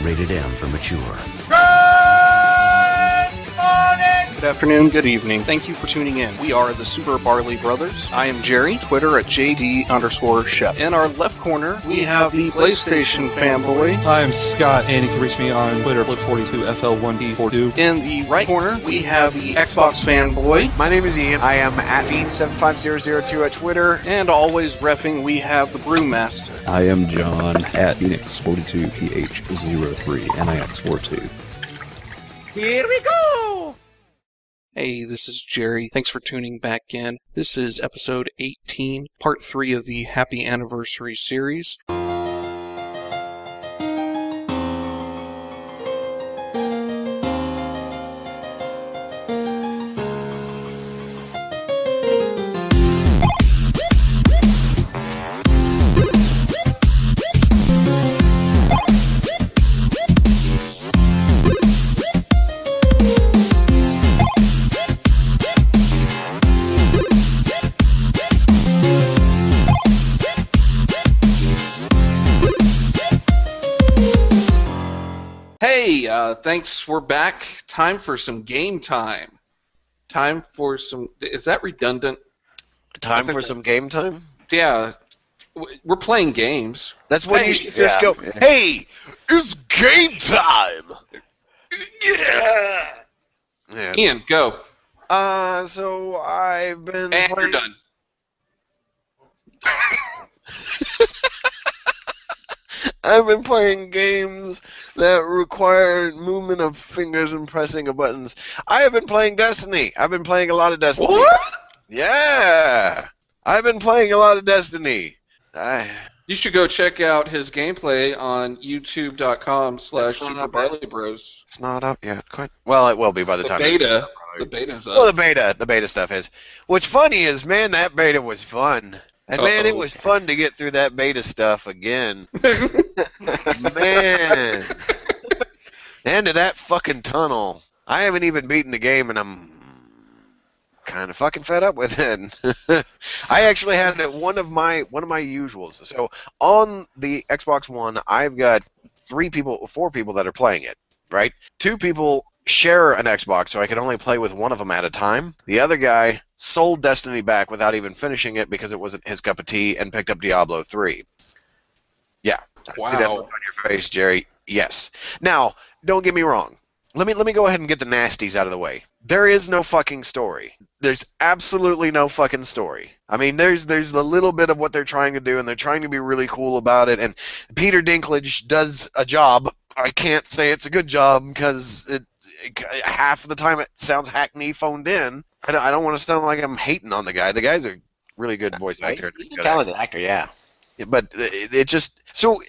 Rated M for mature. Good afternoon, good evening. Thank you for tuning in. We are the Super Barley Brothers. I am Jerry, Twitter at JD_Chef. In our left corner, we have the PlayStation fanboy. Hi, I'm Scott, and you can reach me on Twitter, Flip42FL1D42. In the right corner, we have the Xbox fanboy. My name is Ian. I am at Fiend75002 at Twitter. And always reffing, we have the Brewmaster. I am John at Phoenix42PH03 NIX42. Here we go! Hey, this is Jerry. Thanks for tuning back in. This is episode 18, part 3 of the Happy Anniversary series. Thanks, we're back. Time for some game time. Time for some... Is that redundant? Time for some game time? Yeah. We're playing games. That's when you should just go, hey, it's game time! Yeah! Ian, go. So I've been And playing... you're done. I've been playing games that require movement of fingers and pressing of buttons. I have been playing Destiny. I've been playing a lot of Destiny. What? Yeah. I've been playing a lot of Destiny. You should go check out his gameplay on youtube.com/Super Barley Bros. It's not up yet. Quite. Well, it will be by the time. The beta's up. Well, the beta stuff is. What's funny is, man, that beta was fun. And man, it was fun to get through that beta stuff again. Man. End of that fucking tunnel. I haven't even beaten the game, and I'm kind of fucking fed up with it. I actually had one of my usuals. So on the Xbox One, I've got 4 people that are playing it, right? 2 people share an Xbox, so I could only play with one of them at a time. The other guy sold Destiny back without even finishing it because it wasn't his cup of tea and picked up Diablo 3. Yeah. Wow. See that look on your face, Jerry? Yes. Now, don't get me wrong. Let me go ahead and get the nasties out of the way. There is no fucking story. There's absolutely no fucking story. I mean, there's a little bit of what they're trying to do, and they're trying to be really cool about it, and Peter Dinklage does a job. I can't say it's a good job because half of the time it sounds hackney phoned in. I don't want to sound like I'm hating on the guy. The guy's a really good voice actor. He's a talented actor, yeah. But it just... So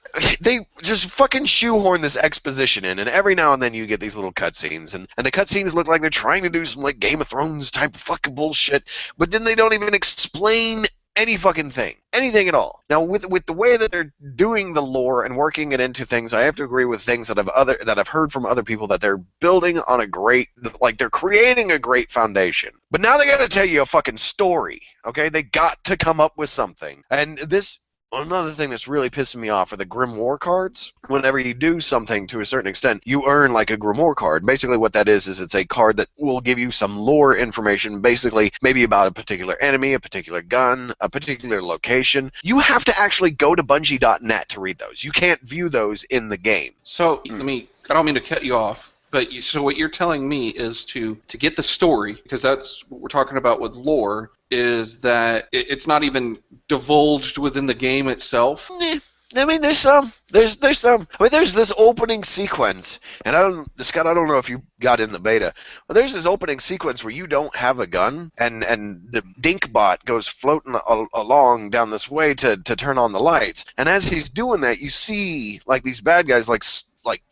they just fucking shoehorn this exposition in, and every now and then you get these little cutscenes, and the cutscenes look like they're trying to do some like Game of Thrones type of fucking bullshit, but then they don't even explain any fucking thing. Anything at all. Now, with the way that they're doing the lore and working it into things, I have to agree with things that I've heard from other people that they're building on a great... Like, they're creating a great foundation. But now they gotta tell you a fucking story, okay? They got to come up with something. And this... Another thing that's really pissing me off are the Grimoire cards. Whenever you do something to a certain extent, you earn like a Grimoire card. Basically what that is it's a card that will give you some lore information, basically maybe about a particular enemy, a particular gun, a particular location. You have to actually go to Bungie.net to read those. You can't view those in the game. So, I don't mean to cut you off, but so what you're telling me is to get the story, because that's what we're talking about with lore, is that it's not even divulged within the game itself? I mean, there's some. There's some. I mean, there's this opening sequence, and Scott, I don't know if you got in the beta, but there's this opening sequence where you don't have a gun, and the Dinkbot goes floating along down this way to turn on the lights, and as he's doing that, you see like these bad guys like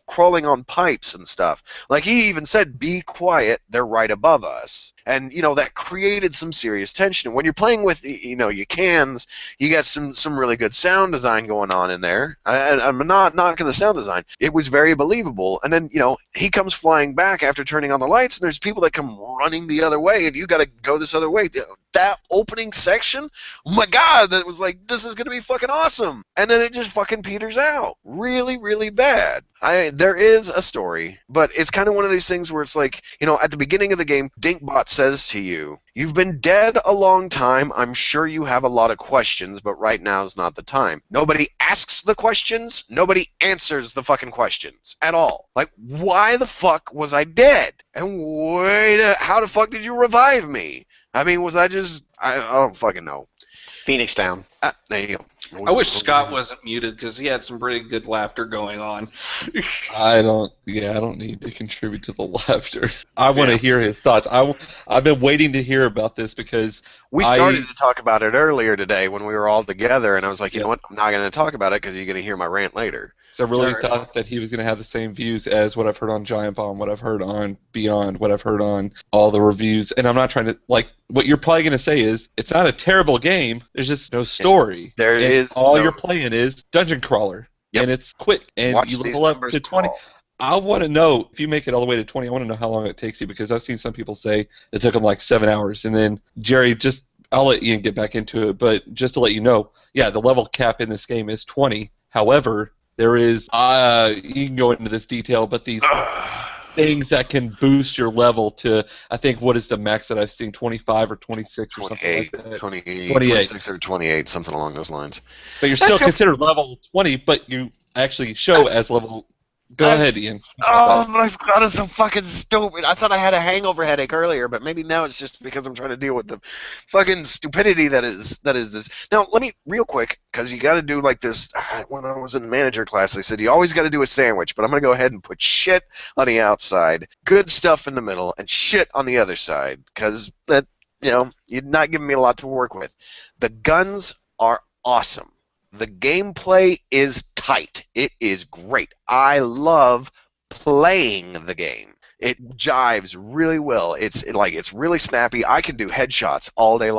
crawling on pipes and stuff. Like he even said, "Be quiet, they're right above us." And that created some serious tension. And when you're playing with your cans, you got some really good sound design going on in there. I'm not knocking the sound design. It was very believable. And then he comes flying back after turning on the lights, and there's people that come running the other way, and you got to go this other way. That opening section, oh my God, that was like, this is gonna be fucking awesome. And then it just fucking peters out really, really bad. There is a story, but it's kind of one of these things where it's like, at the beginning of the game, Dinkbot says to you, "You've been dead a long time. I'm sure you have a lot of questions, but right now is not the time." Nobody asks the questions. Nobody answers the fucking questions at all. Like, why the fuck was I dead? And how the fuck did you revive me? I mean, was I just... I don't fucking know. Phoenix down. There you go. I wish Scott wasn't muted because he had some pretty good laughter going on. I don't need to contribute to the laughter. I want to hear his thoughts. I've been waiting to hear about this because we started to talk about it earlier today when we were all together, and I was like, you know what, I'm not going to talk about it because you're going to hear my rant later. So I really thought that he was going to have the same views as what I've heard on Giant Bomb, what I've heard on Beyond, what I've heard on all the reviews. And I'm not trying to, like, what you're probably going to say is, it's not a terrible game, there's just no story. All you're playing is Dungeon Crawler. Yep. And it's quick, and Watch you level up to 20. I want to know, if you make it all the way to 20, I want to know how long it takes you, because I've seen some people say it took them like 7 hours. And then, Jerry, I'll let Ian get back into it, but just to let you know, yeah, the level cap in this game is 20. However, there is, you can go into this detail, but these things that can boost your level to, I think, what is the max that I've seen, 25 or 26 or something like that? 28, 26 or 28, something along those lines. But you're still considered level 20, but you actually show as level... Go ahead, Ian. Oh my God, it's so fucking stupid. I thought I had a hangover headache earlier, but maybe now it's just because I'm trying to deal with the fucking stupidity that is this. Now, let me, real quick, because you got to do like this. When I was in manager class, they said you always got to do a sandwich, but I'm going to go ahead and put shit on the outside, good stuff in the middle, and shit on the other side, because that, you're not giving me a lot to work with. The guns are awesome. The gameplay is tight. It is great. I love playing the game. It jives really well. It's really snappy. I can do headshots all day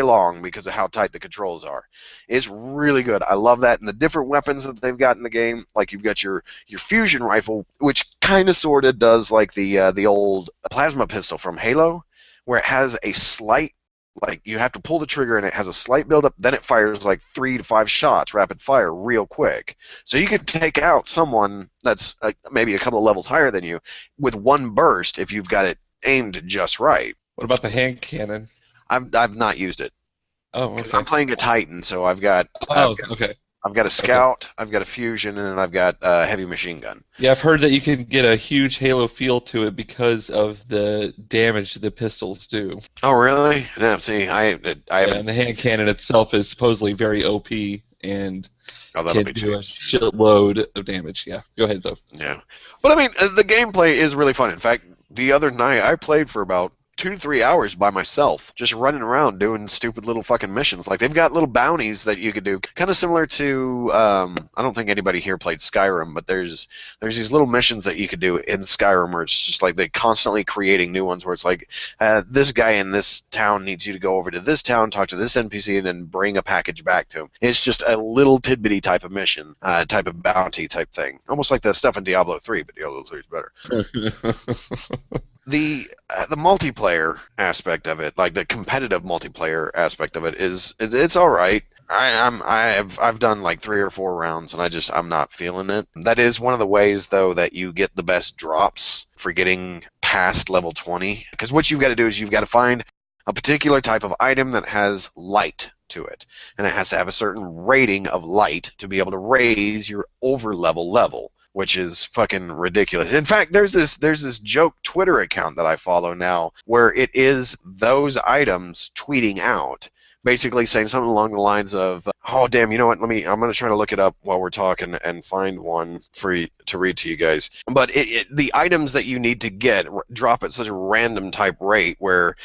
long because of how tight the controls are. It's really good. I love that. And the different weapons that they've got in the game, like you've got your fusion rifle, which kind of sort of does like the old plasma pistol from Halo, where it has a slight, like, you have to pull the trigger and it has a slight buildup, then it fires like 3 to 5 shots, rapid fire, real quick. So you could take out someone that's maybe a couple of levels higher than you with one burst if you've got it aimed just right. What about the hand cannon? I've not used it. Oh, okay. I'm playing a Titan, so I've got a scout, I've got a fusion, and then I've got a heavy machine gun. Yeah, I've heard that you can get a huge Halo feel to it because of the damage the pistols do. Oh, really? No, see, I haven't. And the hand cannon itself is supposedly very OP and that'll can do a shitload of damage. Yeah, go ahead, though. Yeah. But, I mean, the gameplay is really fun. In fact, the other night I played for about 2 to 3 hours by myself, just running around doing stupid little fucking missions. Like, they've got little bounties that you could do, kind of similar to, I don't think anybody here played Skyrim, but there's these little missions that you could do in Skyrim where it's just like they're constantly creating new ones where it's like, this guy in this town needs you to go over to this town, talk to this NPC, and then bring a package back to him. It's just a little tidbitty type of mission, type of bounty type thing. Almost like the stuff in Diablo 3, but Diablo 3 is better. The multiplayer aspect of it, like the competitive multiplayer aspect of it, it's all right. I've done like 3 or 4 rounds, and I'm not feeling it. That is one of the ways, though, that you get the best drops for getting past level 20. Because what you've got to do is you've got to find a particular type of item that has light to it, and it has to have a certain rating of light to be able to raise your over level. Which is fucking ridiculous. In fact, there's this joke Twitter account that I follow now where it is those items tweeting out, basically saying something along the lines of, oh damn, you know what? I'm gonna try to look it up while we're talking and find one to read to you guys. But the items that you need to get drop at such a random type rate where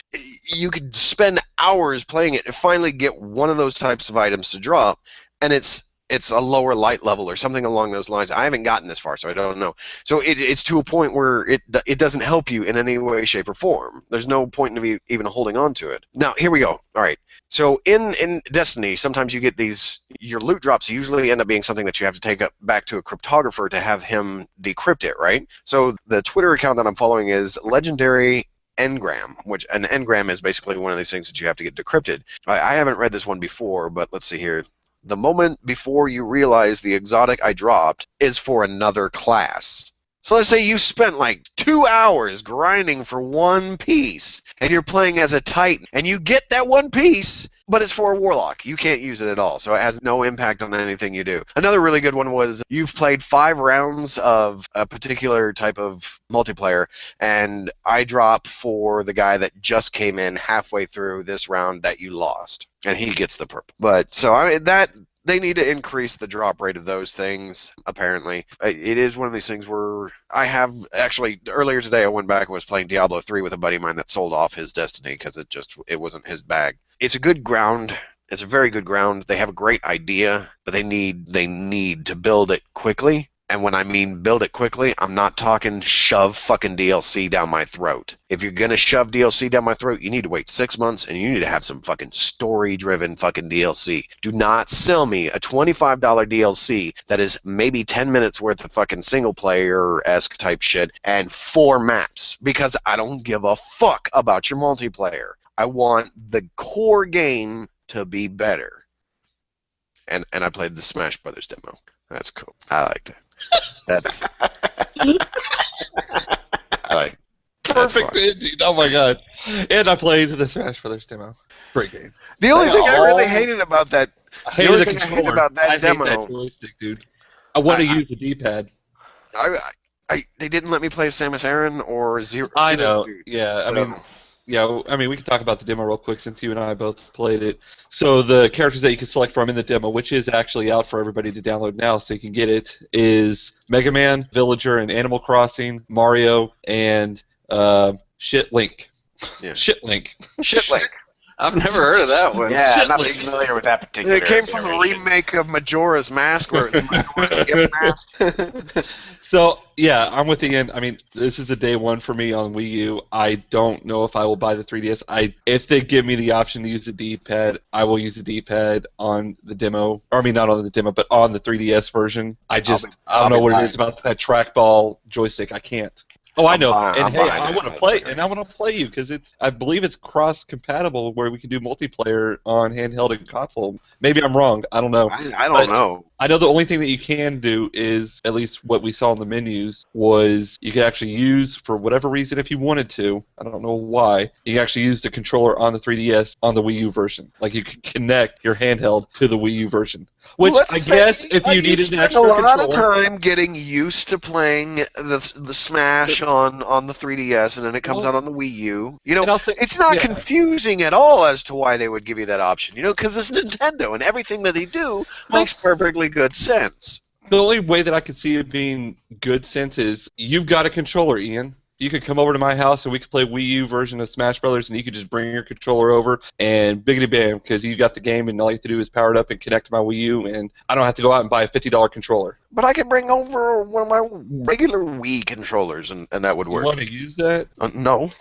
you could spend hours playing it and finally get one of those types of items to drop, and it's it's a lower light level or something along those lines. I haven't gotten this far, so I don't know. So it's to a point where it doesn't help you in any way, shape, or form. There's no point in even holding on to it. Now, here we go. All right. So in Destiny, sometimes you get your loot drops usually end up being something that you have to take back to a cryptographer to have him decrypt it, right? So the Twitter account that I'm following is Legendary Engram, which an engram is basically one of these things that you have to get decrypted. I haven't read this one before, but let's see here. The moment before you realize the exotic I dropped is for another class. So let's say you spent like 2 hours grinding for one piece, and you're playing as a Titan, and you get that one piece, but it's for a Warlock. You can't use it at all, so it has no impact on anything you do. Another really good one was you've played 5 rounds of a particular type of multiplayer, and I drop for the guy that just came in halfway through this round that you lost, and he gets the purple. But so I mean, that they need to increase the drop rate of those things, apparently. It is one of these things where I have, actually, earlier today I went back and was playing Diablo 3 with a buddy of mine that sold off his Destiny because it wasn't his bag. It's a good ground. It's a very good ground. They have a great idea, but they need to build it quickly. And when I mean build it quickly, I'm not talking shove fucking DLC down my throat. If you're going to shove DLC down my throat, you need to wait 6 months and you need to have some fucking story-driven fucking DLC. Do not sell me a $25 DLC that is maybe 10 minutes worth of fucking single-player-esque type shit and 4 maps, because I don't give a fuck about your multiplayer. I want the core game to be better. And I played the Smash Brothers demo. That's cool. I liked it. That's I like. Perfect ending. Oh my god! And I played the Smash Brothers demo. Great game. The only thing I really hated about that, I hated the controller. I hated about that demo. Hate that joystick, dude. I want to use the D-pad. They didn't let me play Samus Aran or Zero. I know. Yeah, So, I mean, we can talk about the demo real quick since you and I both played it. So the characters that you can select from in the demo, which is actually out for everybody to download now so you can get it, is Mega Man, Villager, and Animal Crossing, Mario, and Shit Link. Yeah. Shit Link. Shit Link. I've never heard of that one. Yeah, Shit I'm not Link. familiar with that particular. It came from the iteration. remake of Majora's Mask, where it's Majora's Gift Mask. So, yeah, I'm with Ian. I mean, this is a day one for me on Wii U. I don't know if I will buy the 3DS. If they give me the option to use the D-pad, I will use the D-pad on the demo. Or, I mean, not on the demo, but on the 3DS version. I don't know what it is about that trackball joystick. I can't. Oh, I know. And hey, I want to play, and I want to play you because I believe it's cross-compatible where we can do multiplayer on handheld and console. Maybe I'm wrong. I don't know. I don't know. I know the only thing that you can do is, at least what we saw in the menus, was you could actually use, for whatever reason, if you wanted to, I don't know why, you can actually use the controller on the 3DS on the Wii U version. Like, you can connect your handheld to the Wii U version. Which, I guess, if you needed an extra controller. You spend a lot controller, of time getting used to playing the Smash on the 3DS, and then it comes out on the Wii U. You know, it's not confusing at all as to why they would give you that option, you know, because it's Nintendo, and everything that they do makes perfectly good sense. The only way that I could see it being good sense is you've got a controller, Ian. You could come over to my house and we could play Wii U version of Smash Brothers, and you could just bring your controller over and biggity bam, because you got the game, and all you have to do is power it up and connect to my Wii U, and I don't have to go out and buy a $50 controller. But I could bring over one of my regular Wii controllers, and that would work. You want to use that? No.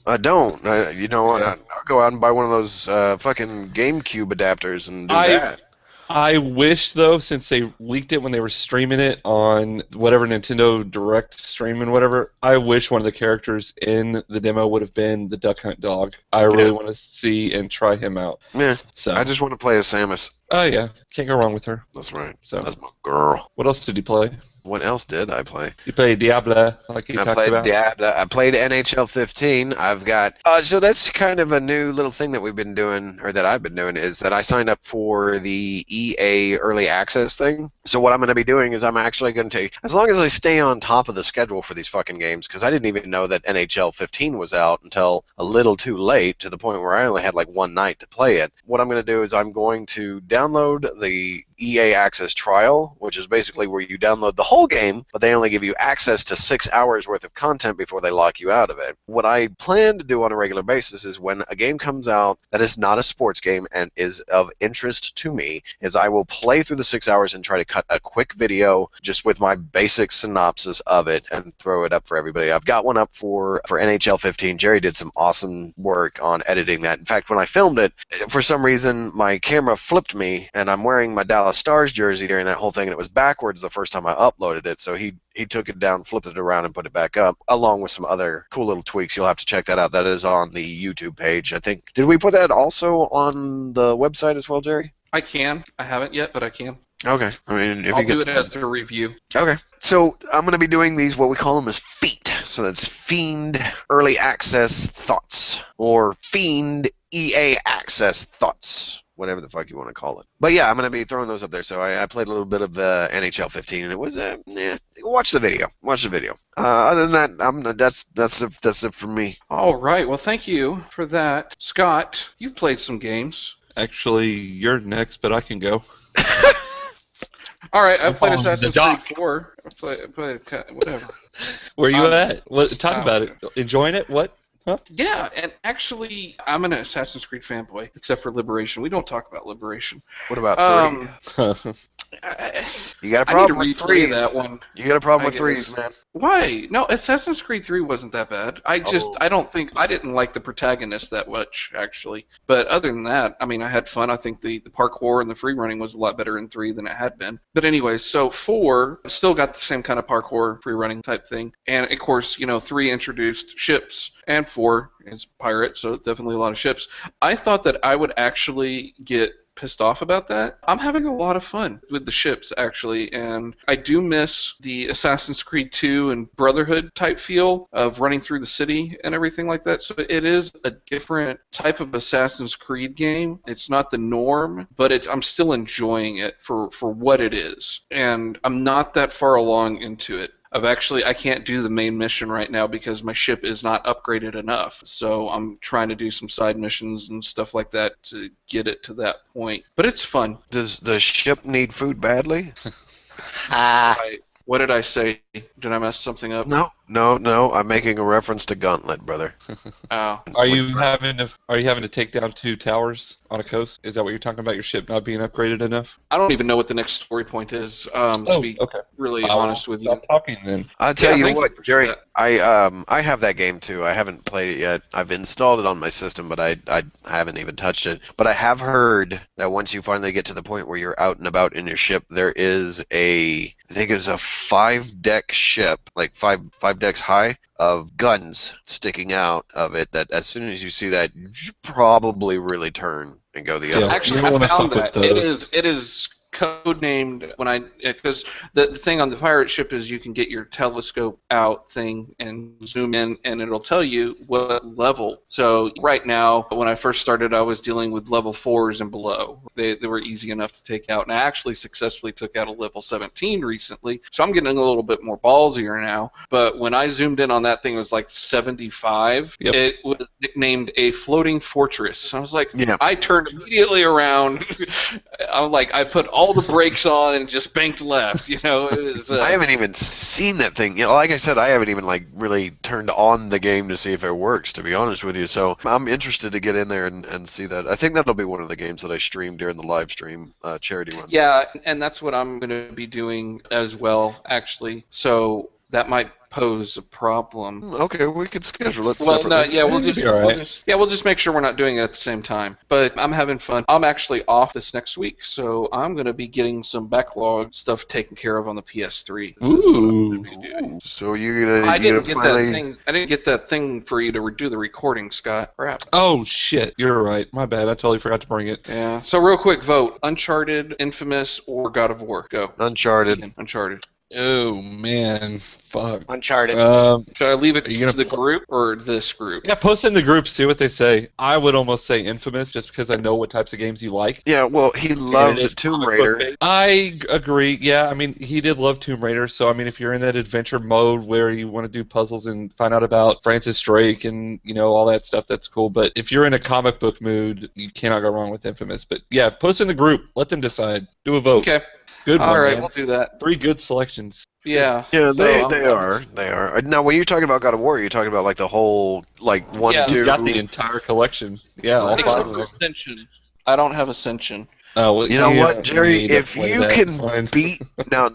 I don't. I'll go out and buy one of those fucking GameCube adapters and do that. I wish, though, since they leaked it when they were streaming it on whatever Nintendo Direct streaming, whatever, I wish one of the characters in the demo would have been the Duck Hunt dog. I really want to see and try him out. Yeah. So I just want to play as Samus. Oh, yeah. Can't go wrong with her. That's right. So that's my girl. What else did you play? What else did I play? You played Diablo, like you talked about. I played Diablo. I played NHL 15. I've got so that's kind of a new little thing that we've been doing, or that I've been doing, is that I signed up for the EA Early Access thing. So what I'm going to be doing is I'm actually going to, as long as I stay on top of the schedule for these fucking games, because I didn't even know that NHL 15 was out until a little too late, to the point where I only had like one night to play it. What I'm going to do is I'm going to download the EA Access trial, which is basically where you download the whole game, but they only give you access to 6 hours worth of content before they lock you out of it. What I plan to do on a regular basis is when a game comes out that is not a sports game and is of interest to me, is I will play through the 6 hours and try to cut a quick video just with my basic synopsis of it and throw it up for everybody. I've got one up for NHL 15. Jerry did some awesome work on editing that. In fact, when I filmed it, for some reason my camera flipped me, and I'm wearing my Dallas Stars jersey during that whole thing, and it was backwards the first time I uploaded it, so he took it down, flipped it around, and put it back up, along with some other cool little tweaks. You'll have to check that out. That is on the YouTube page, I think. Did we put that also on the website as well, Jerry? I can. I haven't yet, but I can. Okay. I mean, if I'll you get do it as a review. Okay. So I'm going to be doing these, what we call them as FEAT. So that's Fiend Early Access Thoughts, or Fiend EA Access Thoughts, whatever the fuck you want to call it. But yeah, I'm going to be throwing those up there. So I played a little bit of NHL 15, and it was, watch the video. Watch the video. Other than that, that's it for me. All right. Well, thank you for that. Scott, you've played some games. Actually, you're next, but I can go. All right, I played following the Assassin's doc. Creed 4. I played whatever. Where you at? What? Talk about it. Enjoying it? What? Huh? Yeah, and actually, I'm an Assassin's Creed fanboy, except for Liberation. We don't talk about Liberation. What about 3? You got a problem with 3? That one. You got a problem with I 3s, guess. man. Why? No, Assassin's Creed 3 wasn't that bad. I didn't like the protagonist that much, actually. But other than that, I mean, I had fun. I think the parkour and the free running was a lot better in 3 than it had been. But anyway, so 4 still got the same kind of parkour, free running type thing. And of course, 3 introduced ships, and 4 is pirate, so definitely a lot of ships. I thought that I would actually get pissed off about that. I'm having a lot of fun with the ships, actually, and I do miss the Assassin's Creed 2 and Brotherhood type feel of running through the city and everything like that. So it is a different type of Assassin's Creed game. It's not the norm, but I'm still enjoying it for what it is, and I'm not that far along into it. I can't do the main mission right now because my ship is not upgraded enough. So I'm trying to do some side missions and stuff like that to get it to that point. But it's fun. Does the ship need food badly? What did I say? Did I mess something up? No. I'm making a reference to Gauntlet, brother. Oh. Are you having to take down 2 towers on a coast? Is that what you're talking about? Your ship not being upgraded enough? I don't even know what the next story point is. To be really honest with you. Stop talking then. I'll tell you thank what, you for Jerry. that. I have that game too. I haven't played it yet. I've installed it on my system, but I haven't even touched it. But I have heard that once you finally get to the point where you're out and about in your ship, there is I think it's a 5-deck ship, like five decks high, of guns sticking out of it, that as soon as you see that, you should probably really turn and go the other way. Actually, You don't I wanna found fuck that. with It is code-named because the thing on the pirate ship is you can get your telescope out thing and zoom in, and it'll tell you what level. So right now, when I first started, I was dealing with level 4s and below. They were easy enough to take out, and I actually successfully took out a level 17 recently, so I'm getting a little bit more ballsier now. But when I zoomed in on that thing, it was like 75. Yep. It was nicknamed a floating fortress. I was like, Yeah. I turned immediately around. I'm like, I put all the brakes on and just banked left. It was. I haven't even seen that thing. Like I said, I haven't even really turned on the game to see if it works, to be honest with you. So I'm interested to get in there and see that. I think that'll be one of the games that I stream during the live stream charity run. Yeah, and that's what I'm going to be doing as well, actually. So that might pose a problem. Okay, we could schedule it. Well, no, separately. yeah, It'll be all right. we'll just make sure we're not doing it at the same time. But I'm having fun. I'm actually off this next week, so I'm going to be getting some backlog stuff taken care of on the PS3. Ooh. So you're gonna? I didn't get finally... that thing. I didn't get that thing for you to do the recording, Scott. Crap. Oh shit, you're right. My bad. I totally forgot to bring it. Yeah. So real quick, vote: Uncharted, Infamous, or God of War. Go. Uncharted. Uncharted. Oh man, fuck. Uncharted. Should I leave it Are you to gonna the group or this group? Yeah, post in the group, see what they say. I would almost say Infamous, just because I know what types of games you like. Yeah, well, he And it loved is Tomb comic book Raider. based. I agree. Yeah, I mean, he did love Tomb Raider. So, I mean, if you're in that adventure mode where you want to do puzzles and find out about Francis Drake and, all that stuff, that's cool. But if you're in a comic book mood, you cannot go wrong with Infamous. But, yeah, post in the group. Let them decide. Do a vote. Okay. Good one, All right, man. we'll do that. 3 good selections. Yeah. Yeah, so they are. They are. Now, when you're talking about God of War, you're talking about like the whole, like, 1, Yeah, 2. You got the entire collection. Yeah, all 5 Except of for them. Ascension. I don't have Ascension. Oh, well, You know yeah, what, Jerry? need If to play you that. can Fine. beat now,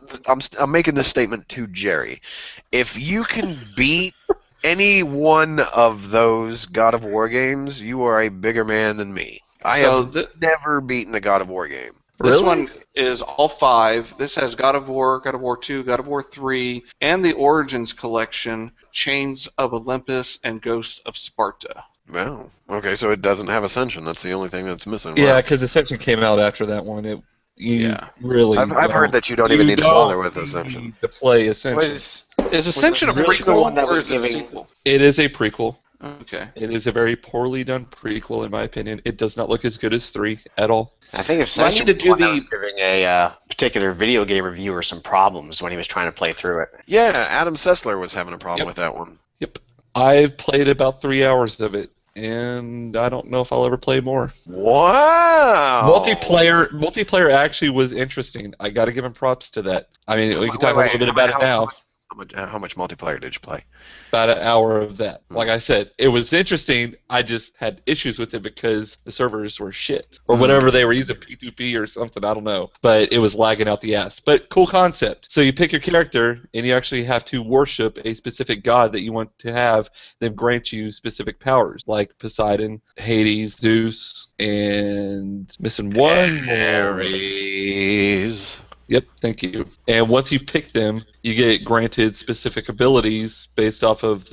I'm making this statement to Jerry. If you can beat any one of those God of War games, you are a bigger man than me. I So have never beaten a God of War game. This Really? one is all 5. This has God of War, God of War 2, God of War 3, and the Origins collection, Chains of Olympus, and Ghosts of Sparta. Well, okay, so it doesn't have Ascension. That's the only thing that's missing. Yeah, Wow. because Ascension came out after that one. Yeah. Really. I've heard that you don't even need to bother with Ascension. Need to play Ascension. Was Is Ascension a really the prequel one that or was is it a giving- sequel? It is a prequel. Okay. It is a very poorly done prequel, in my opinion. It does not look as good as 3 at all. I think Well, I Ascension need was to the one do that was giving a particular video game reviewer some problems when he was trying to play through it. Yeah, Adam Sessler was having a problem Yep. with that one. Yep. I've played about 3 hours of it, and I don't know if I'll ever play more. Wow. Multiplayer actually was interesting. I got to give him props to that. I mean, we can talk a little bit about it now. How much multiplayer did you play? About an hour of that. Like I said, it was interesting. I just had issues with it because the servers were shit. Or whatever they were using, P2P or something, I don't know. But it was lagging out the ass. But cool concept. So you pick your character, and you actually have to worship a specific god that you want to have them grant you specific powers, like Poseidon, Hades, Zeus, and missing one more. Ares. Yep, thank you. And once you pick them, you get granted specific abilities based off of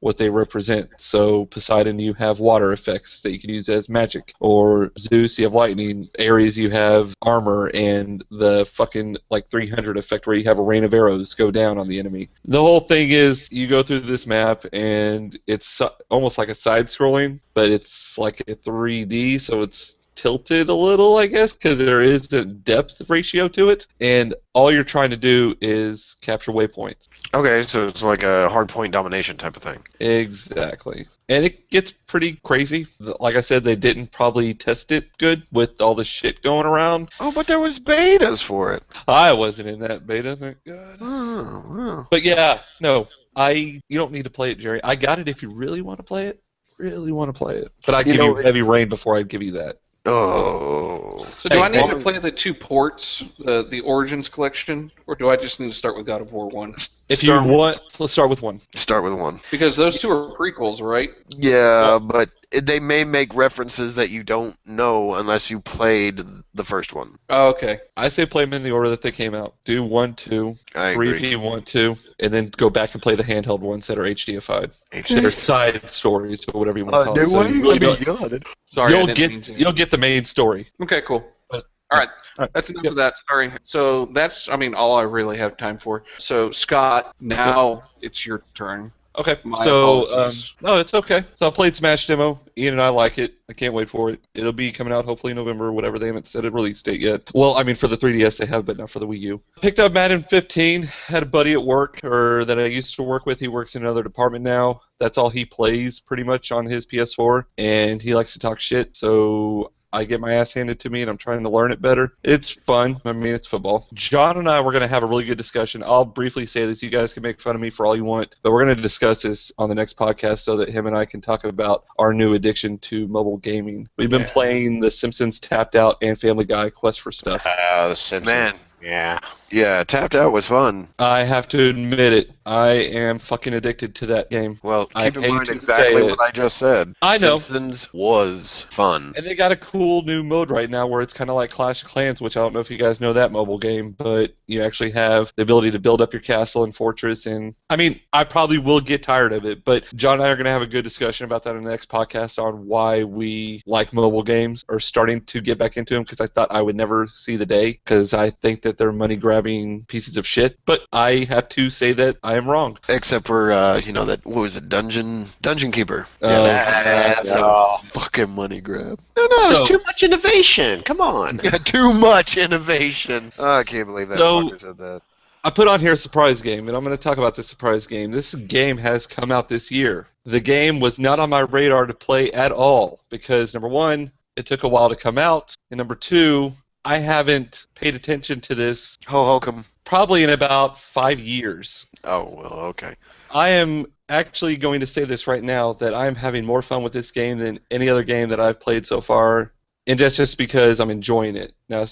what they represent. So Poseidon, you have water effects that you can use as magic. Or Zeus, you have lightning. Ares, you have armor and the fucking 300 effect where you have a rain of arrows go down on the enemy. The whole thing is you go through this map and it's almost like a side-scrolling, but it's like a 3D, so it's tilted a little, I guess, because there is a depth ratio to it, and all you're trying to do is capture waypoints. Okay, so it's like a hardpoint domination type of thing. Exactly. And it gets pretty crazy. Like I said, they didn't probably test it good with all the shit going around. Oh, but there was betas for it. I wasn't in that beta, thank God. Oh, wow. But yeah, no, you don't need to play it, Jerry. I got it if you really want to play it. Really want to play it. But I'd give you Heavy Rain before I'd give you that. Oh. So do I need Hey, to play the 2 ports, the Origins collection, or do I just need to start with God of War 1? If you want, let's start with 1. Start with 1. Because those 2 are prequels, right? Yeah, but they may make references that you don't know unless you played the first one. Oh, okay. I say play them in the order that they came out. Do 1, 2, I 3 agree. if you want to, and then go back and play the handheld ones that are HDified. They're side stories or whatever you want to call it. So you really don't- Sorry, I you'll didn't mean to. you'll get the main story. Okay, cool. But- All right, Alright. that's enough of that. Sorry. So that's, all I really have time for. So Scott, now it's your turn. Okay, My so apologies. no, it's okay. So I played Smash demo. Ian and I like it. I can't wait for it. It'll be coming out hopefully in November or whatever. They haven't set a release date yet. Well, I mean for the 3DS they have, but not for the Wii U. Picked up Madden 15. Had a buddy at work or that I used to work with. He works in another department now. That's all he plays pretty much on his PS4, and he likes to talk shit. So I get my ass handed to me, and I'm trying to learn it better. It's fun. I mean, it's football. John and I were going to have a really good discussion. I'll briefly say this. You guys can make fun of me for all you want, but we're going to discuss this on the next podcast so that him and I can talk about our new addiction to mobile gaming. We've been playing The Simpsons, Tapped Out, and Family Guy Quest for Stuff. The Simpsons. Man. Yeah. Yeah, Tapped Out was fun. I have to admit it. I am fucking addicted to that game. Well, I keep in hate mind to exactly say what it. I just said. I know. Simpsons was fun. And they got a cool new mode right now where it's kind of like Clash of Clans, which I don't know if you guys know that mobile game, but you actually have the ability to build up your castle and fortress. And I mean, I probably will get tired of it, but John and I are going to have a good discussion about that in the next podcast on why we like mobile games or starting to get back into them, because I thought I would never see the day, because I think that they're money-grabbing pieces of shit, but I have to say that I am wrong. Except for, that, what was it, Dungeon Keeper. Oh, That's yeah. a fucking money grab. No, So- it's too much innovation. Come on. Yeah, too much innovation. Oh, I can't believe that fucker said that. I put on here a surprise game, and I'm going to talk about the surprise game. This game has come out this year. The game was not on my radar to play at all because, number one, it took a while to come out, and number two, I haven't paid attention to this Hokum. probably in about 5 years. Oh, well, okay. I am actually going to say this right now, that I'm having more fun with this game than any other game that I've played so far. And that's just because I'm enjoying it. Now,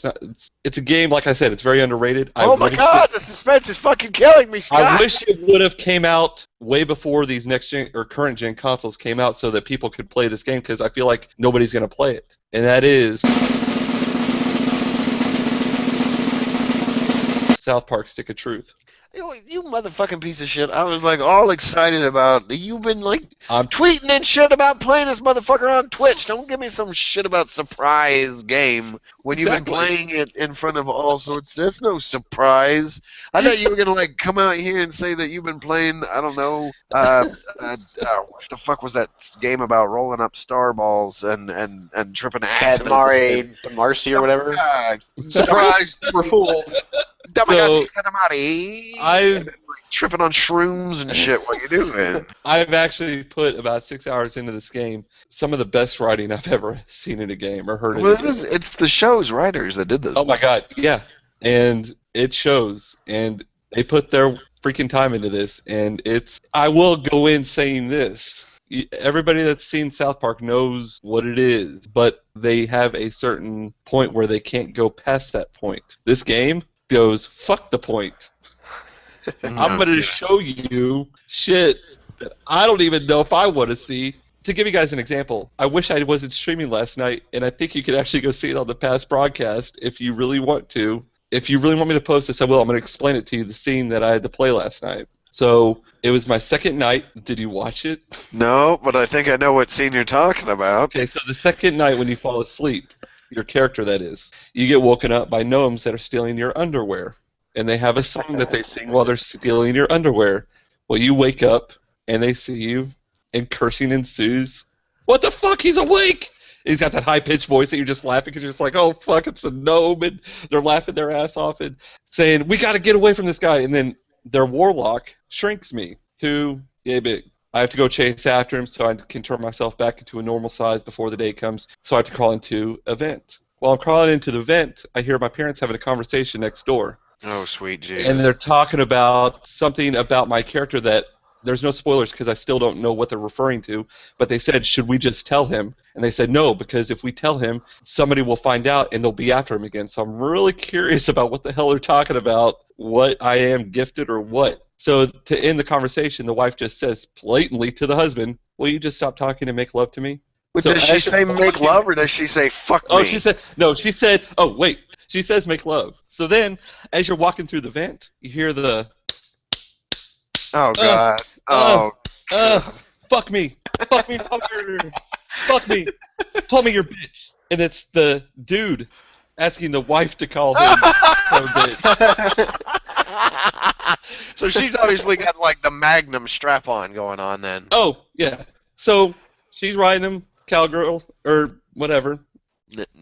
it's a game, like I said, it's very underrated. Oh my god, the suspense is fucking killing me, Scott! I wish it would have came out way before these next-gen or current-gen consoles came out so that people could play this game, because I feel like nobody's going to play it. And that is South Park Stick of Truth. You motherfucking piece of shit. I was like all excited about you've been like I'm tweeting and shit about playing this motherfucker on Twitch. Don't give me some shit about surprise game when you've been playing it in front of all sorts. There's no surprise. I thought you were gonna like come out here and say that you've been playing, I don't know, what the fuck was that game about rolling up star balls and tripping accidents? Katamari Damacy or whatever. Surprise, you were fooled. Katamari. I've Tripping on shrooms and shit while you do it. I've actually put about 6 hours into this game. Some of the best writing I've ever seen in a game or heard in a game. It's the show's writers that did this. Oh my god, yeah. And it shows. And they put their freaking time into this. And I will go in saying this. Everybody that's seen South Park knows what it is, but they have a certain point where they can't go past that point. This game goes, fuck the point. I'm going to show you shit that I don't even know if I want to see. To give you guys an example, I wish I wasn't streaming last night, and I think you could actually go see it on the past broadcast if you really want to. If you really want me to post this, I will. I'm going to explain it to you, the scene that I had to play last night. So, it was my second night. Did you watch it? No, but I think I know what scene you're talking about. Okay, so the second night when you fall asleep, your character that is, you get woken up by gnomes that are stealing your underwear. And they have a song that they sing while they're stealing your underwear. Well, you wake up, and they see you, and cursing ensues. What the fuck? He's awake! And he's got that high-pitched voice that you're just laughing because you're just like, oh, fuck, it's a gnome, and they're laughing their ass off and saying, we gotta get away from this guy. And then their warlock shrinks me to yay big. I have to go chase after him so I can turn myself back into a normal size before the day comes. So I have to crawl into a vent. While I'm crawling into the vent, I hear my parents having a conversation next door. Oh, sweet Jesus. And they're talking about something about my character that there's no spoilers because I still don't know what they're referring to. But they said, should we just tell him? And they said, no, because if we tell him, somebody will find out and they'll be after him again. So I'm really curious about what the hell they're talking about, what I am gifted or what. So to end the conversation, the wife just says blatantly to the husband, will you just stop talking and make love to me? But So does she as- say make love or does she say fuck Oh, me? she said, no, she said, oh, wait. She says make love. So then, as you're walking through the vent, you hear the, Oh, God. fuck me harder, fuck me, call me your bitch. And it's the dude asking the wife to call him her bitch. So she's obviously got like the Magnum strap on going on then. Oh, yeah. So she's riding him, cowgirl, or whatever.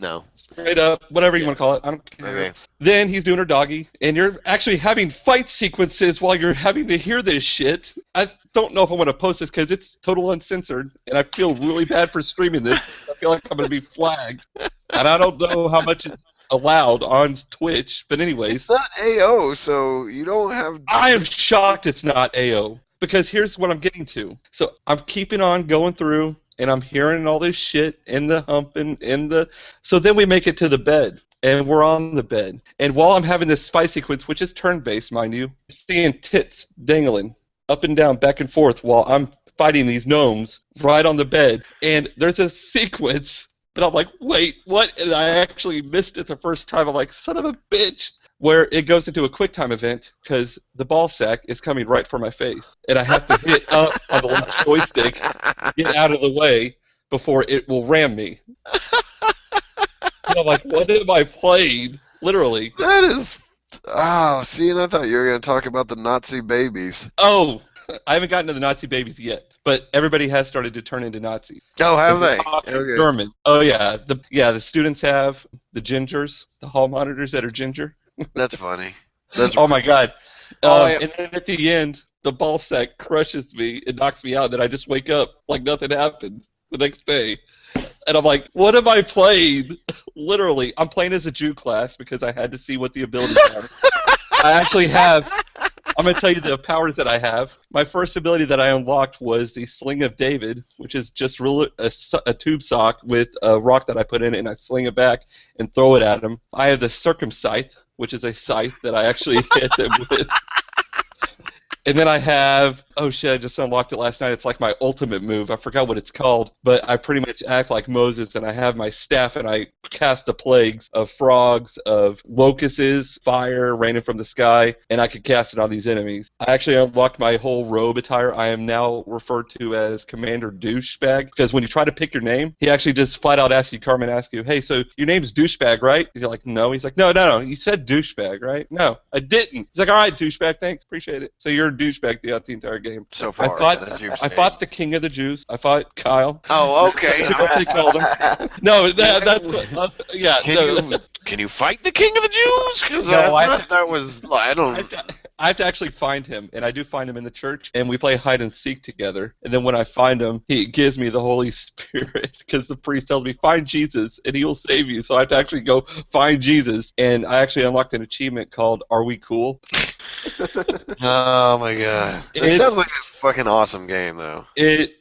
No. Straight up, whatever you want to call it. I don't care. Okay. Then he's doing her doggy, and you're actually having fight sequences while you're having to hear this shit. I don't know if I want to post this because it's total uncensored, and I feel really bad for streaming this. I feel like I'm going to be flagged, and I don't know how much it's allowed on Twitch. But anyways, It's not AO, so you don't have... I am shocked it's not AO because here's what I'm getting to. So I'm keeping on going through. And I'm hearing all this shit in the humping, So then we make it to the bed, and we're on the bed. And while I'm having this spy sequence, which is turn-based, mind you, seeing tits dangling up and down, back and forth, while I'm fighting these gnomes right on the bed. And there's a sequence, but I'm like, wait, what? And I actually missed it the first time. I'm like, son of a bitch. Where it goes into a QuickTime event because the ball sack is coming right for my face. And I have to hit up on the left joystick, get out of the way before it will ram me. And I'm like, what am I playing? Literally. That is Oh, see, and I thought you were going to talk about the Nazi babies. Oh, I haven't gotten to the Nazi babies yet, but everybody has started to turn into Nazis. Oh, have They're they? talking Okay. German. Oh yeah, the students have the gingers, the hall monitors that are ginger. That's funny. That's Oh my god. Oh, yeah. And then at the end, the ball sack crushes me. It knocks me out. Then I just wake up like nothing happened the next day. And I'm like, what am I playing? Literally, I'm playing as a Jew class because I had to see what the abilities are. I actually have. I'm going to tell you the powers that I have. My first ability that I unlocked was the Sling of David, which is just a tube sock with a rock that I put in it, and I sling it back and throw it at him. I have the Circumscythe, which is a scythe that I actually hit them with. And then I have, oh shit, I just unlocked it last night. It's like my ultimate move. I forgot what it's called, but I pretty much act like Moses, and I have my staff, and I cast the plagues of frogs, of locusts, fire raining from the sky, and I can cast it on these enemies. I actually unlocked my whole robe attire. I am now referred to as Commander Douchebag, because when you try to pick your name, he actually just flat out asks you, Carmen asks you, hey, so your name's Douchebag, right? And you're like, no. He's like, no, you said Douchebag, right? No, I didn't. He's like, all right, Douchebag, thanks, appreciate it. So you're douchebag throughout the entire game. so far. I fought the king of the Jews. I fought Kyle. Oh, okay. That's what they called him. No, that's yeah. Can you fight the king of the Jews? Because No, I thought that was. I don't. I have to actually find him, and I do find him in the church, and we play hide and seek together. And then when I find him, he gives me the Holy Spirit, because the priest tells me, find Jesus, and he will save you. So I have to actually go find Jesus, and I actually unlocked an achievement called Are We Cool? Oh my god. It sounds like a fucking awesome game, though.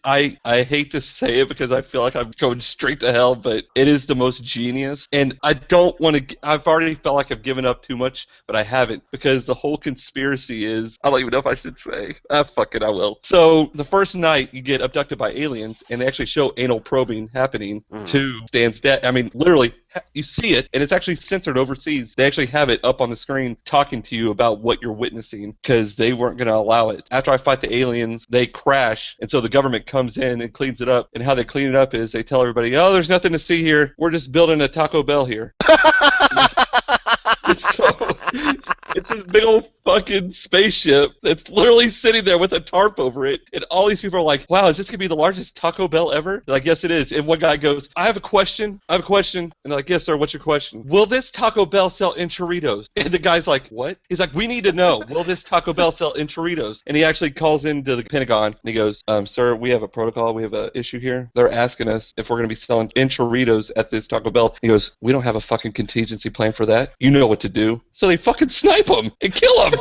I hate to say it because I feel like I'm going straight to hell, but it is the most genius. And I don't want to. I've already felt like I've given up too much, but I haven't, because the whole conspiracy is. I don't even know if I should say. Fuck it, I will. So the first night you get abducted by aliens, and they actually show anal probing happening to Stan's dad. I mean, literally. You see it, and it's actually censored overseas. They actually have it up on the screen talking to you about what you're witnessing, because they weren't going to allow it. After I fight the aliens, they crash, and so the government comes in and cleans it up. And how they clean it up is they tell everybody, oh, there's nothing to see here. We're just building a Taco Bell here. So, it's this big old fucking spaceship that's literally sitting there with a tarp over it, and all these people are like, wow, is this gonna be the largest Taco Bell ever? They're like, yes, it is. And one guy goes, I have a question. And they're like, yes, sir, what's your question? Will this Taco Bell sell enchiritos? And the guy's like, what? He's like, we need to know, will this Taco Bell sell enchiritos? And he actually calls into the Pentagon, and he goes, sir, we have a protocol, we have an issue here. They're asking us if we're gonna be selling enchiritos at this Taco Bell. He goes, we don't have a fucking contingency plan for that. You know what to do. So they fucking snipe him and kill him.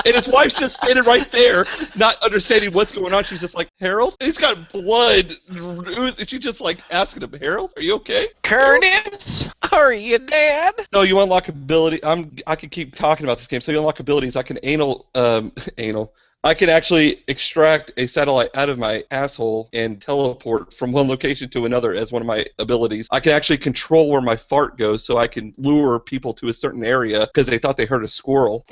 And his wife's just standing right there, not understanding what's going on. She's just like, Harold? And he's got blood. And she's just like asking him, Harold, are you okay? Curtis, are you dead? No, you unlock ability. I could keep talking about this game. So you unlock abilities. I can I can actually extract a satellite out of my asshole and teleport from one location to another as one of my abilities. I can actually control where my fart goes, so I can lure people to a certain area because they thought they heard a squirrel.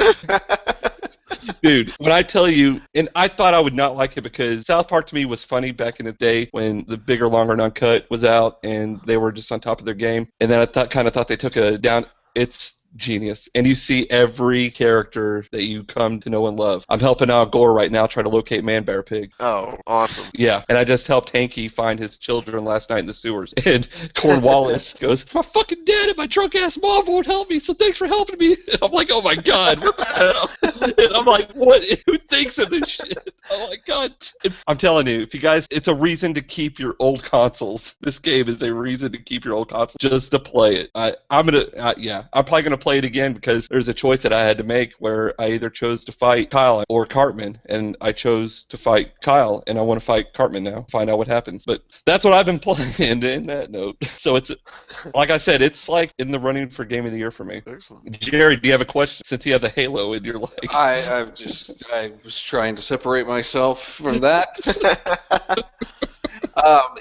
Dude, when I tell you, and I thought I would not like it because South Park to me was funny back in the day when the Bigger, Longer, and Uncut was out and they were just on top of their game. And then I kind of thought they took a down. It's genius, and you see every character that you come to know and love. I'm helping out Gore right now, trying to locate Man Bear Pig. Oh, awesome. Yeah, and I just helped Hanky find his children last night in the sewers. And Cornwallis goes, my fucking dad and my drunk ass mom won't help me, so thanks for helping me. And I'm like, oh my god, what the hell? And I'm like, what? Who thinks of this shit? Oh my god. I'm telling you, if you guys, it's a reason to keep your old consoles. This game is a reason to keep your old consoles, just to play it. I'm probably gonna play it again because there's a choice that I had to make where I either chose to fight Kyle or Cartman, and I chose to fight Kyle, and I want to fight Cartman now, find out what happens. But that's what I've been playing in that note. So it's, like I said, it's like in the running for Game of the Year for me. Excellent. Jerry, do you have a question since you have the Halo in your leg? I was trying to separate myself from that.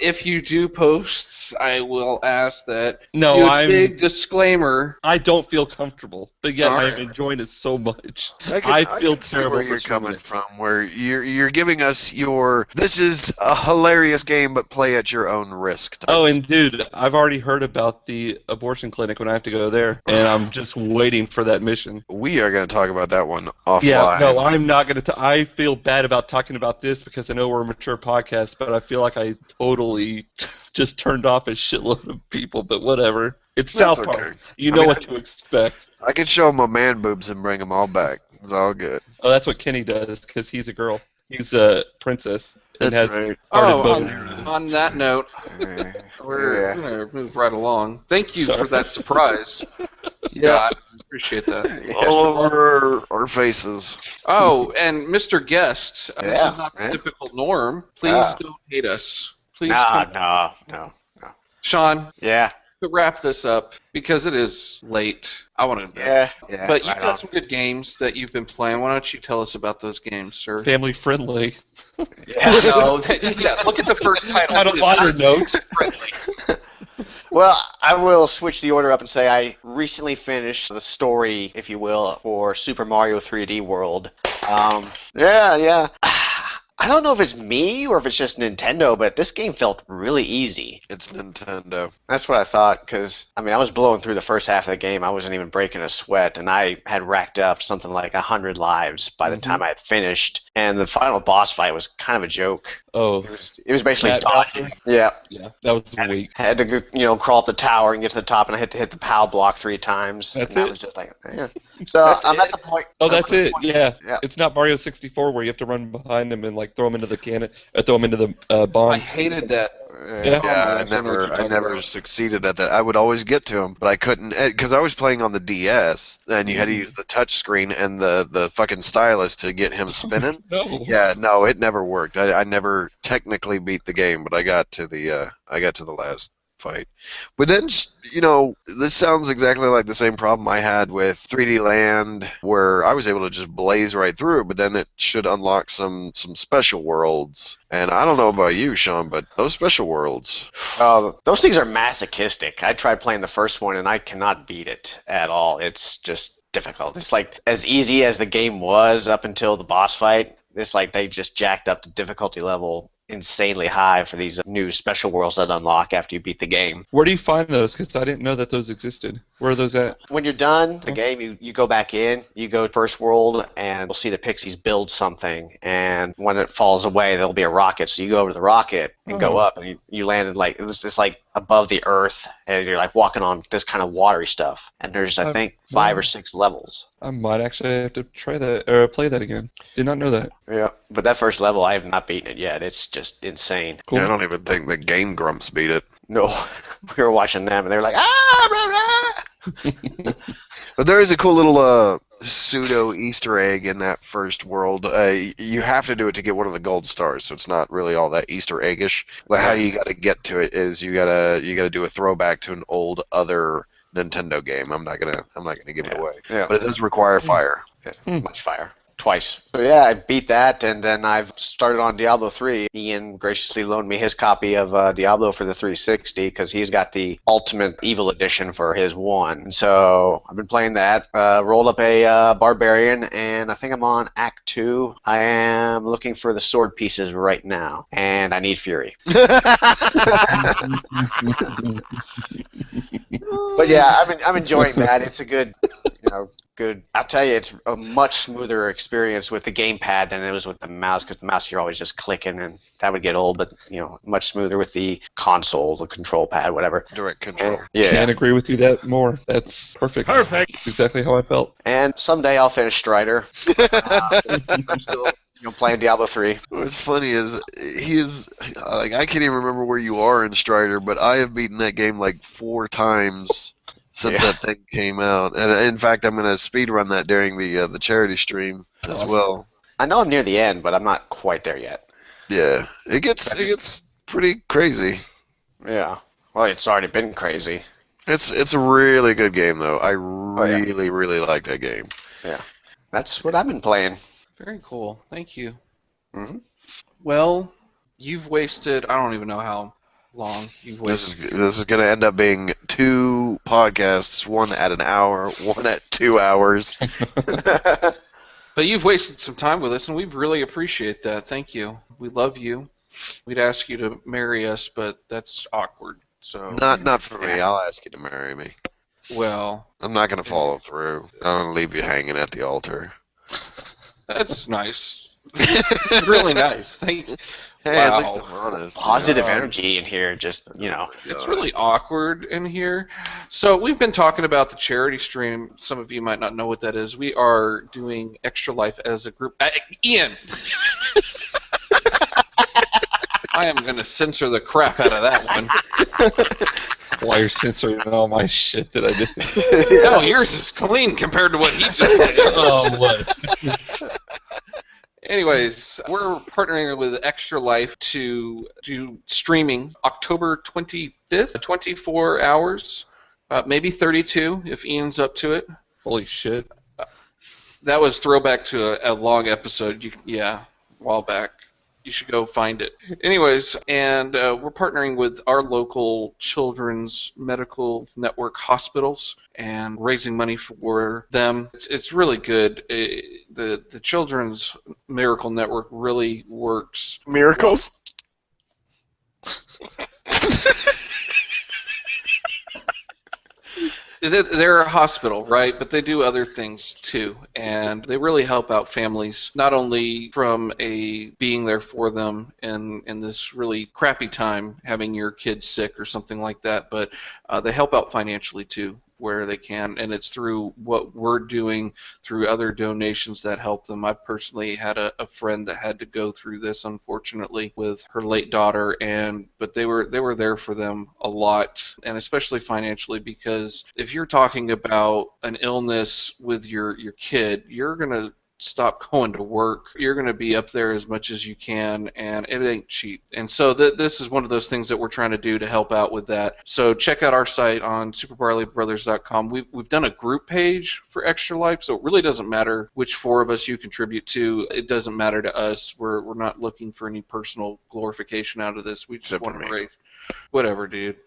If you do post, I will ask that. No, do a I'm- big disclaimer. I don't feel comfortable, but yet All I right. am enjoying it so much. I feel can see terrible where for you're streaming coming it. from, where you're giving us your this is a hilarious game, but play at your own risk. type Oh, of and dude, I've already heard about the abortion clinic when I have to go there, and I'm just waiting for that mission. We are going to talk about that one offline. Yeah, no, I'm not going to. I feel bad about talking about this because I know we're a mature podcast, but I feel like I totally just turned off a shitload of people. But whatever, it's That's South Park. okay. You I know mean, what to expect. I can show them my man boobs and bring them all back. It's all good. Oh, that's what Kenny does because he's a girl. He's a princess and That's has right. hearted Oh, both. on that note, we're going to move right along. Thank you for that surprise, Scott. Appreciate that. All over our faces. Oh, and Mr. Guest, this Yeah, is not the man. typical norm. Please Yeah. don't hate us. Please No, come. no. Sean, Yeah, to wrap this up, because it is late, I want to bed. yeah. But you've right got on. some good games that you've been playing. Why don't you tell us about those games, sir? Family friendly. Yeah. No, yeah, look at the first title. On a lighter note, Friendly. Well, I will switch the order up and say I recently finished the story, if you will, for Super Mario 3D World. Yeah. I don't know if it's me or if it's just Nintendo, but this game felt really easy. It's Nintendo. That's what I thought, because, I was blowing through the first half of the game. I wasn't even breaking a sweat, and I had racked up something like 100 lives by the time I had finished. And the final boss fight was kind of a joke. oh, It was basically Matt dodging. Bowser? Yeah. yeah, that was weak. Had to go, crawl up the tower and get to the top, and I had to hit the POW block 3 times. That's and I it? was just like, yeah. So That's I'm it? at the point. Oh, I'm that's at the it. point- Yeah. Yeah. It's not Mario 64 where you have to run behind him and like throw him into the cannon, or throw him into the I bomb. hated that. Yeah. Yeah, I don't know what you're I talking never about. succeeded at that. I would always get to him, but I couldn't because I was playing on the DS, and you had to use the touch screen and the fucking stylus to get him spinning. No. Yeah, no, it never worked. I never technically beat the game, but I got to the last fight. But then, this sounds exactly like the same problem I had with 3D Land, where I was able to just blaze right through it, but then it should unlock some special worlds. And I don't know about you, Shawn, but those special worlds. Those things are masochistic. I tried playing the first one, and I cannot beat it at all. It's just difficult. It's like as easy as the game was up until the boss fight. It's like they just jacked up the difficulty level insanely high for these new special worlds that unlock after you beat the game. Where do you find those? Because I didn't know that those existed. Where are those at? When you're done the game, you go back in, you go first world, and you'll see the pixies build something, and when it falls away, there'll be a rocket, so you go over to the rocket and go up, and you landed like, it was just like above the earth, and you're like walking on this kind of watery stuff, and there's, I think, 5 or 6 levels. I might actually have to try that or play that again. Did not know that. Yeah, but that first level, I have not beaten it yet. It's just insane. Cool. Yeah, I don't even think the Game Grumps beat it. No, we were watching them, and they were like, ah, blah, blah. But there is a cool little pseudo Easter egg in that first world. You have to do it to get one of the gold stars, so it's not really all that Easter eggish. But how you got to get to it is you gotta do a throwback to an old other Nintendo game. I'm not gonna give it away. Yeah. But it does require fire. Much fire. Twice. So yeah, I beat that, and then I've started on Diablo 3. Ian graciously loaned me his copy of Diablo for the 360 because he's got the Ultimate Evil Edition for his one. So I've been playing that. Rolled up a Barbarian, and I think I'm on Act 2. I am looking for the sword pieces right now, and I need Fury. But yeah, I'm enjoying that. It's a good, good. I'll tell you, it's a much smoother experience with the gamepad than it was with the mouse, because the mouse you're always just clicking, and that would get old. But much smoother with the console, the control pad, whatever. Direct control. Yeah. Can't agree with you that more. That's perfect. Perfect. That's exactly how I felt. And someday I'll finish Strider. I'm still playing Diablo 3. What's funny is he is like, I can't even remember where you are in Strider, but I have beaten that game like 4 times since that thing came out. And in fact, I'm going to speed run that during the charity stream as well. I know I'm near the end, but I'm not quite there yet. Yeah, it gets pretty crazy. Yeah. Well, it's already been crazy. It's a really good game though. I really like that game. Yeah. That's what I've been playing. Very cool. Thank you. Mhm. Well, You've wasted, I don't even know how long you've wasted. This is going to end up being 2 podcasts, one at an hour, one at 2 hours. But you've wasted some time with us, and we really appreciate that. Thank you. We love you. We'd ask you to marry us, but that's awkward. So Not for me. I'll ask you to marry me. well, I'm not going to follow through. I'm going to leave you hanging at the altar. that's nice. It's really nice. Thank you. Hey, Wow. at least I'm honest. Positive energy in here, just, you know. It's really awkward in here. So we've been talking about the charity stream. Some of you might not know what that is. We are doing Extra Life as a group. Ian! I am going to censor the crap out of that one. While you're censoring all my shit that I did. No, yours is clean compared to what he just said. Oh, what? Anyways, we're partnering with Extra Life to do streaming October 25th, 24 hours, maybe 32 if Ian's up to it. Holy shit. That was throwback to a long episode, a while back. You should go find it. Anyways, and we're partnering with our local children's medical network hospitals and raising money for them. It's really good. The Children's Miracle Network really works. Miracles? They're a hospital, right? But they do other things too, and they really help out families, not only from being there for them in this really crappy time, having your kids sick or something like that, but they help out financially too, where they can, and it's through what we're doing, through other donations that help them. I personally had a friend that had to go through this, unfortunately, with her late daughter, but they were there for them a lot, and especially financially, because if you're talking about an illness with your kid, you're gonna stop going to work. You're going to be up there as much as you can, and it ain't cheap. And so this is one of those things that we're trying to do to help out with that. So check out our site on superbarleybrothers.com. We've done a group page for Extra Life, so it really doesn't matter which 4 of us you contribute to. It doesn't matter to us. We're not looking for any personal glorification out of this. We just want to raise whatever, dude.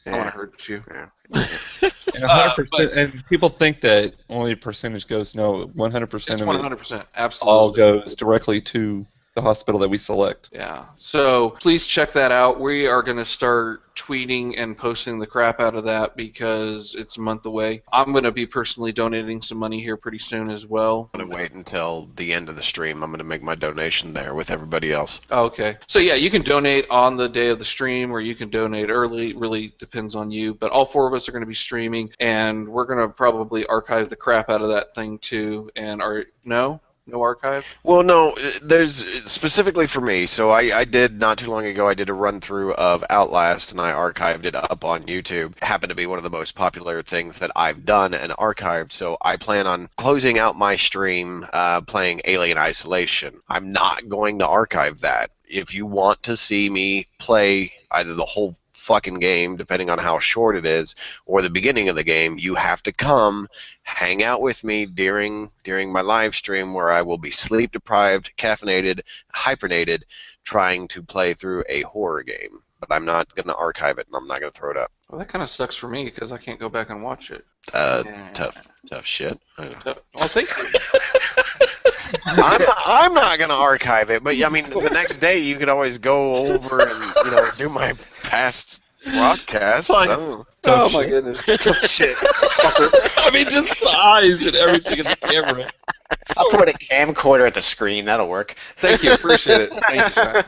I don't want to hurt you. Yeah. And 100%, and people think that only a percentage goes. No, 100% It's of 100%. it Absolutely. all goes directly to the hospital that we select. Yeah. So please check that out. We are going to start tweeting and posting the crap out of that because it's a month away. I'm going to be personally donating some money here pretty soon as well. I'm going to wait until the end of the stream. I'm going to make my donation there with everybody else. Okay. So yeah, you can donate on the day of the stream or you can donate early. It really depends on you. But all 4 of us are going to be streaming, and we're going to probably archive the crap out of that thing too. And No archive? Well, no, there's specifically for me. So I did not too long ago. I did a run through of Outlast, and I archived it up on YouTube. It happened to be one of the most popular things that I've done and archived. So I plan on closing out my stream playing Alien Isolation. I'm not going to archive that. If you want to see me play either the whole fucking game, depending on how short it is, or the beginning of the game, you have to come hang out with me during my live stream, where I will be sleep deprived, caffeinated, hypernated, trying to play through a horror game. But I'm not going to archive it, and I'm not going to throw it up. Well, that kind of sucks for me because I can't go back and watch it. Tough shit. Well, thank you. I'm not going to archive it, but I mean, the next day you could always go over and do my past broadcasts. So. Oh my goodness. Shit. I mean, just the eyes and everything in the camera. I'll put a camcorder at the screen. That'll work. Thank you. Appreciate it. Thank you, Shawn.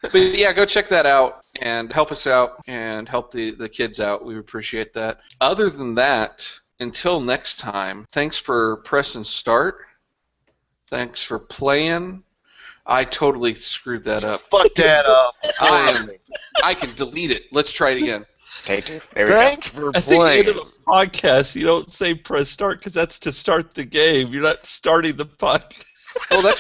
But yeah, go check that out and help us out and help the kids out. We appreciate that. Other than that, until next time, thanks for pressing start. Thanks for playing. I totally screwed that up. Fuck that up. I can delete it. Let's try it again. Take 2. There we Thanks for I think at the playing. end of a podcast, you don't say press start because that's to start the game. You're not starting the podcast. Well,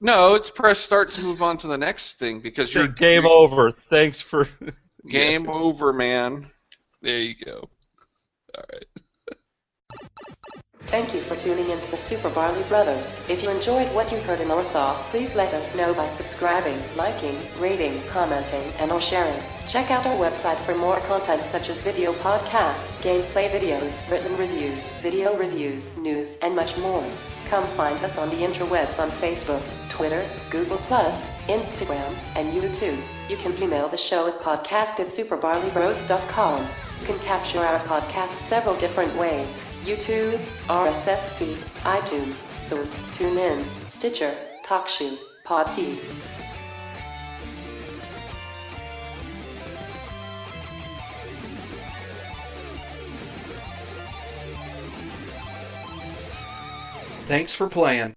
no, it's press start to move on to the next thing because you're Game over. Thanks for... Game over, man. There you go. All right. Thank you for tuning in to the Super Barley Brothers. If you enjoyed what you heard and or saw, please let us know by subscribing, liking, rating, commenting, and or sharing. Check out our website for more content such as video podcasts, gameplay videos, written reviews, video reviews, news, and much more. Come find us on the interwebs on Facebook, Twitter, Google+, Instagram, and YouTube. You can email the show at podcast@superbarleybros.com. You can capture our podcast several different ways. YouTube, RSS feed, iTunes, Zoom, TuneIn, Stitcher, TalkShoe, Podfeed. Thanks for playing.